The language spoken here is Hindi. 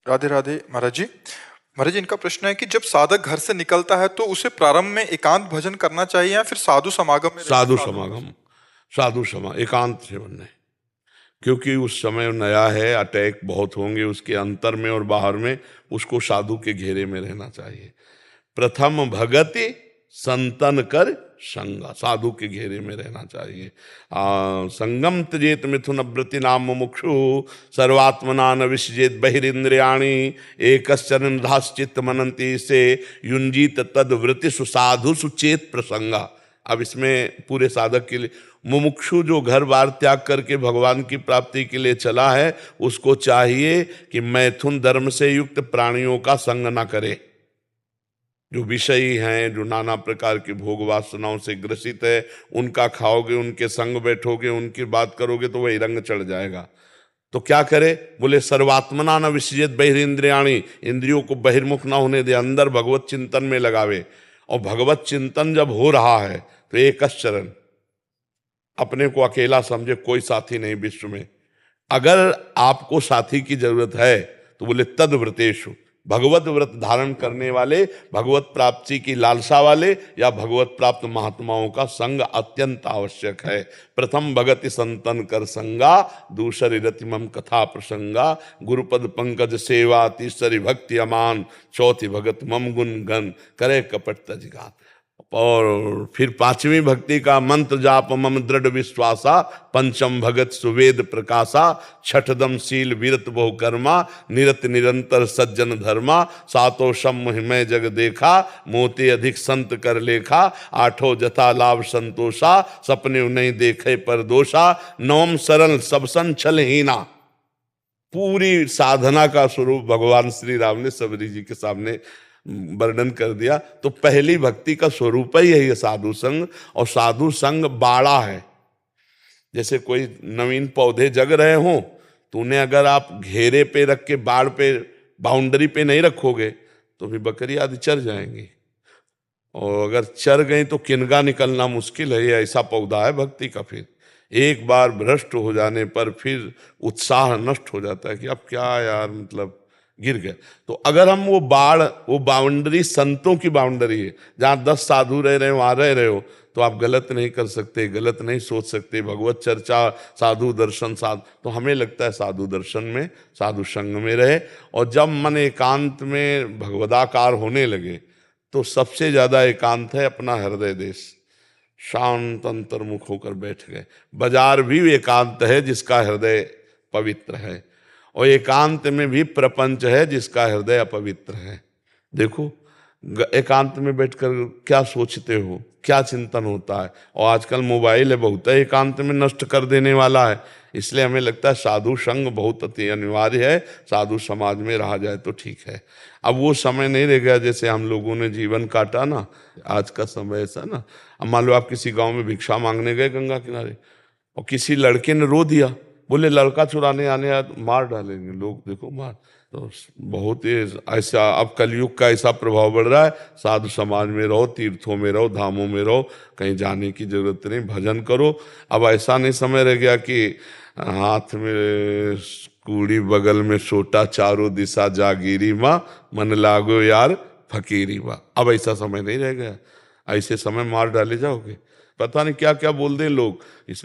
राधे राधे महाराज जी। महाराज जी, इनका प्रश्न है कि जब साधक घर से निकलता है तो उसे प्रारंभ में एकांत भजन करना चाहिए या फिर साधु समागम में रहकर साधु साधु का समागम, साधु समा एकांत से बनने, क्योंकि उस समय नया है, अटैक बहुत होंगे उसके अंतर में और बाहर में, उसको साधु के घेरे में रहना चाहिए। प्रथम भगति संतन कर संगा, साधु के घेरे में रहना चाहिए। संगम त्यजेत मिथुन व्रति नाम मुमुक्षु सर्वात्मना न विसजेत बहिरिंद्रियाणि एकश्चरण धाश्चित मनंती से युंजीत तद वृत्ति सुसाधु सुचेत प्रसंगा। अब इसमें पूरे साधक के लिए, मुमुक्षु जो घर बार त्याग करके भगवान की प्राप्ति के लिए चला है, उसको चाहिए कि मैथुन धर्म से युक्त प्राणियों का संग ना करे। जो विषयी हैं, जो नाना प्रकार की भोग वासनाओं से ग्रसित है, उनका खाओगे, उनके संग बैठोगे, उनकी बात करोगे तो वही रंग चढ़ जाएगा। तो क्या करे? बोले सर्वात्मना न विसर्जित बहिरिंद्रियाणी, इंद्रियों को बहिर्मुख ना होने दे, अंदर भगवत चिंतन में लगावे। और भगवत चिंतन जब हो रहा है तो एक चरण, अपने को अकेला समझे, कोई साथी नहीं विश्व में। अगर आपको साथी की जरूरत है तो बोले तद व्रतेषु, भगवत व्रत धारण करने वाले, भगवत प्राप्ति की लालसा वाले या भगवत प्राप्त महात्माओं का संग अत्यंत आवश्यक है। प्रथम भगति संतन कर संगा, दूसरी रतिमम कथा प्रसंगा, गुरुपद पंकज सेवा, तीसरी भक्ति अमान, चौथी भगत मम गुण गण करे कपट तजगात। और फिर पांचवी भक्ति का मंत्र जाप मम दृढ़ विश्वासा, पंचम भगत सुवेद प्रकाशा, छठदम शील वीरत बहुकर्मा, निरत निरंतर सज्जन धर्मा, सातों सम मैं जग देखा, मोती अधिक संत कर लेखा, आठों जथा लाभ संतोषा, सपने नहीं देखे पर दोषा, नवम सरल सब संचल हीना। पूरी साधना का स्वरूप भगवान श्री राम ने सबरी जी के सामने वर्णन कर दिया। तो पहली भक्ति का स्वरूप ही है ये साधु संग। और साधु संग बाड़ा है। जैसे कोई नवीन पौधे जग रहे हों तो उन्हें अगर आप घेरे पे रख के, बाड़ पे, बाउंड्री पे नहीं रखोगे तो फिर बकरी आदि चर जाएंगी, और अगर चर गई तो किनगा निकलना मुश्किल है। ये ऐसा पौधा है भक्ति का। फिर एक बार भ्रष्ट हो जाने पर फिर उत्साह नष्ट हो जाता है कि अब क्या यार, मतलब गिर गए। तो अगर हम वो बाढ़, वो बाउंड्री संतों की बाउंड्री है, जहाँ 10 साधु रह रहे हो, वहाँ रह रहे हो, तो आप गलत नहीं कर सकते, गलत नहीं सोच सकते। भगवत चर्चा, साधु दर्शन, तो हमें लगता है साधु दर्शन में, साधु संग में रहे। और जब मन एकांत में भगवदाकार होने लगे तो सबसे ज्यादा एकांत है अपना हृदय देश। शांत अंतर्मुख होकर बैठ गए। बाजार भी एकांत है जिसका हृदय पवित्र है, और एकांत में भी प्रपंच है जिसका हृदय अपवित्र है। देखो एकांत में बैठकर क्या सोचते हो, क्या चिंतन होता है। और आजकल मोबाइल है, बहुत है एकांत में नष्ट कर देने वाला है। इसलिए हमें लगता है साधु संग बहुत अति अनिवार्य है, साधु समाज में रहा जाए तो ठीक है। अब वो समय नहीं रह गया जैसे हम लोगों ने जीवन काटा ना, आज का समय ऐसा ना। अब मान लो आप किसी गांव में भिक्षा मांगने गए गंगा किनारे, और किसी लड़के ने रो दिया, बोले लड़का चुराने आने आया तो मार डालेंगे लोग, देखो मार। तो बहुत ही ऐसा अब कलयुग का ऐसा प्रभाव बढ़ रहा है। साधु समाज में रहो, तीर्थों में रहो, धामों में रहो, कहीं जाने की जरूरत नहीं, भजन करो। अब ऐसा नहीं समय रह गया कि हाथ में कूड़ी बगल में सोटा, चारों दिशा जागीरी माँ, मन लागो यार फकीरी माँ। अब ऐसा समय नहीं रह गया। ऐसे समय मार डाले जाओगे, पता नहीं क्या क्या बोल दें लोग। इस